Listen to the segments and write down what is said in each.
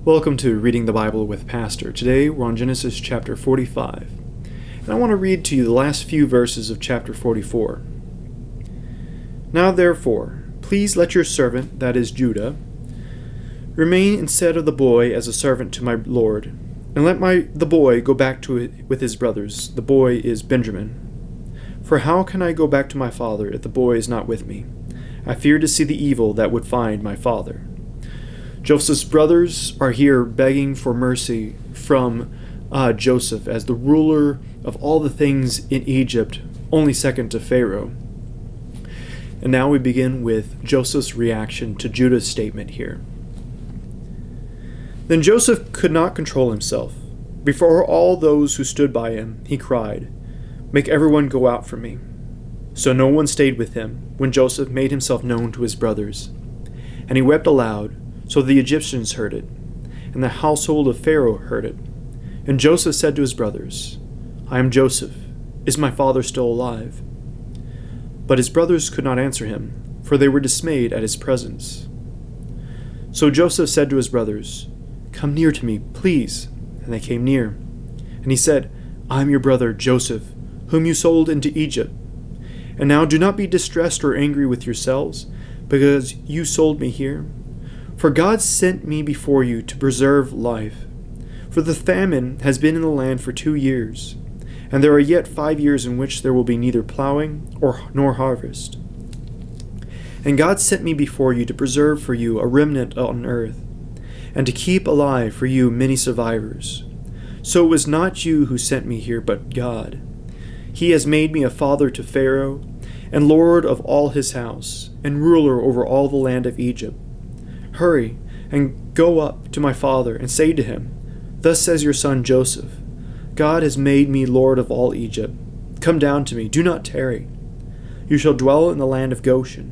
Welcome to Reading the Bible with Pastor. Today we're on Genesis chapter 45, and I want to read to you the last few verses of chapter 44. Now therefore, please let your servant, that is Judah, remain instead of the boy as a servant to my Lord, and let the boy go back with his brothers. The boy is Benjamin. For how can I go back to my father if the boy is not with me? I fear to see the evil that would find my father. Joseph's brothers are here begging for mercy from Joseph as the ruler of all the things in Egypt, only second to Pharaoh. And now we begin with Joseph's reaction to Judah's statement here. Then Joseph could not control himself. Before all those who stood by him, he cried, "Make everyone go out from me." So no one stayed with him when Joseph made himself known to his brothers. And he wept aloud, so the Egyptians heard it, and the household of Pharaoh heard it. And Joseph said to his brothers, "I am Joseph. Is my father still alive?" But his brothers could not answer him, for they were dismayed at his presence. So Joseph said to his brothers, "Come near to me, please." And they came near. And he said, "I am your brother Joseph, whom you sold into Egypt. And now do not be distressed or angry with yourselves, because you sold me here. For God sent me before you to preserve life. For the famine has been in the land for 2 years, and there are yet 5 years in which there will be neither plowing nor harvest. And God sent me before you to preserve for you a remnant on earth, and to keep alive for you many survivors. So it was not you who sent me here, but God. He has made me a father to Pharaoh, and lord of all his house, and ruler over all the land of Egypt. Hurry, and go up to my father, and say to him, 'Thus says your son Joseph, God has made me lord of all Egypt. Come down to me, do not tarry. You shall dwell in the land of Goshen,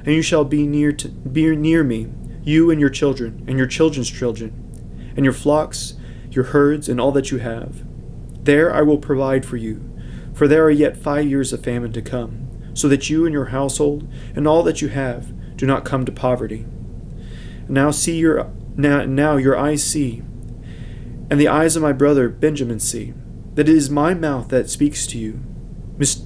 and you shall be near me, you and your children, and your children's children, and your flocks, your herds, and all that you have. There I will provide for you, for there are yet 5 years of famine to come, so that you and your household, and all that you have, do not come to poverty. Now your eyes see, and the eyes of my brother Benjamin see, that it is my mouth that speaks to you.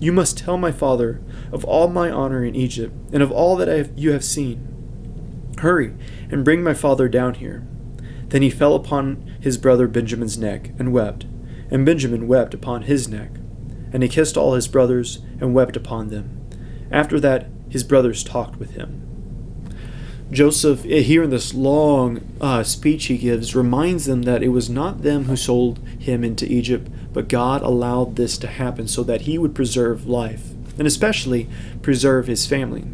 You must tell my father of all my honor in Egypt, and of all that you have seen. Hurry, and bring my father down here." Then he fell upon his brother Benjamin's neck, and wept, and Benjamin wept upon his neck. And he kissed all his brothers, and wept upon them. After that his brothers talked with him. Joseph, here in this long speech he gives, reminds them that it was not them who sold him into Egypt, but God allowed this to happen so that he would preserve life, and especially preserve his family.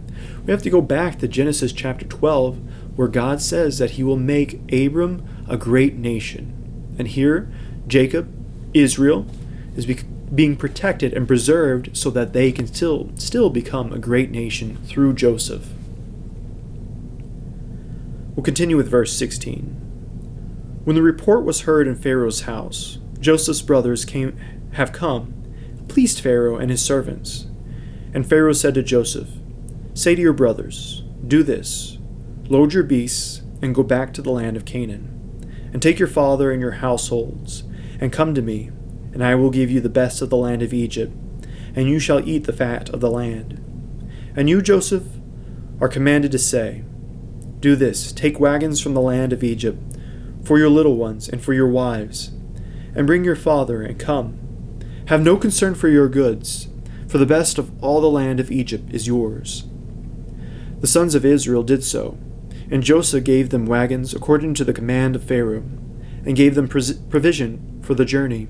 We have to go back to Genesis chapter 12, where God says that he will make Abram a great nation. And here, Jacob, Israel, is being protected and preserved so that they can still become a great nation through Joseph. We'll continue with verse 16. When the report was heard in Pharaoh's house, Joseph's brothers have come, pleased Pharaoh and his servants. And Pharaoh said to Joseph, "Say to your brothers, do this, load your beasts and go back to the land of Canaan, and take your father and your households, and come to me, and I will give you the best of the land of Egypt, and you shall eat the fat of the land. And you, Joseph, are commanded to say, do this, take wagons from the land of Egypt, for your little ones and for your wives, and bring your father, and come. Have no concern for your goods, for the best of all the land of Egypt is yours." The sons of Israel did so, and Joseph gave them wagons according to the command of Pharaoh, and gave them provision for the journey.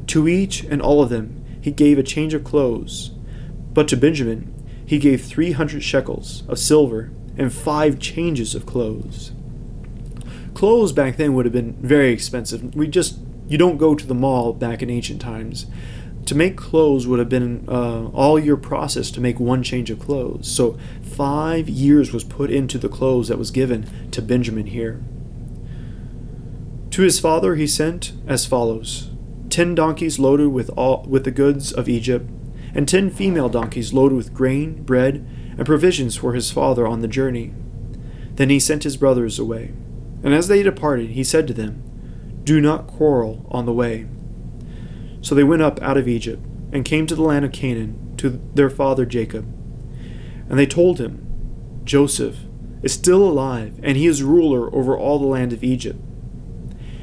To each and all of them he gave a change of clothes, but to Benjamin he gave 300 shekels of silver and 5 changes of clothes. Clothes back then would have been very expensive. You don't go to the mall back in ancient times. To make clothes would have been all your process to make one change of clothes. So 5 years was put into the clothes that was given to Benjamin here. To his father he sent as follows: 10 donkeys loaded with the goods of Egypt, and 10 female donkeys loaded with grain, bread, and provisions for his father on the journey. Then he sent his brothers away. And as they departed, he said to them, "Do not quarrel on the way." So they went up out of Egypt, and came to the land of Canaan, to their father Jacob. And they told him, "Joseph is still alive, and he is ruler over all the land of Egypt."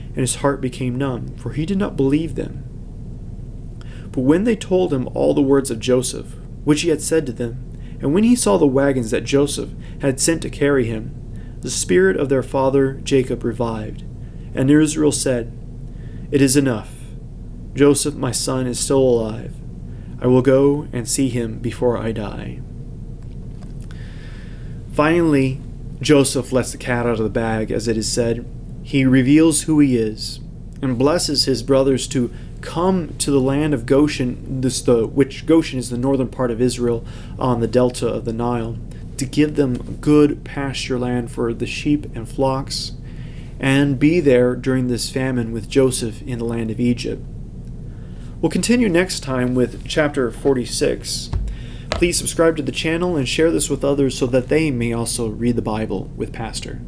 And his heart became numb, for he did not believe them. But when they told him all the words of Joseph, which he had said to them, and when he saw the wagons that Joseph had sent to carry him, the spirit of their father Jacob revived. And Israel said, "It is enough. Joseph, my son, is still alive. I will go and see him before I die." Finally, Joseph lets the cat out of the bag, as it is said. He reveals who he is and blesses his brothers to come to the land of Goshen, which Goshen is the northern part of Israel on the delta of the Nile, to give them good pasture land for the sheep and flocks, and be there during this famine with Joseph in the land of Egypt. We'll continue next time with chapter 46. Please subscribe to the channel and share this with others so that they may also read the Bible with Pastor.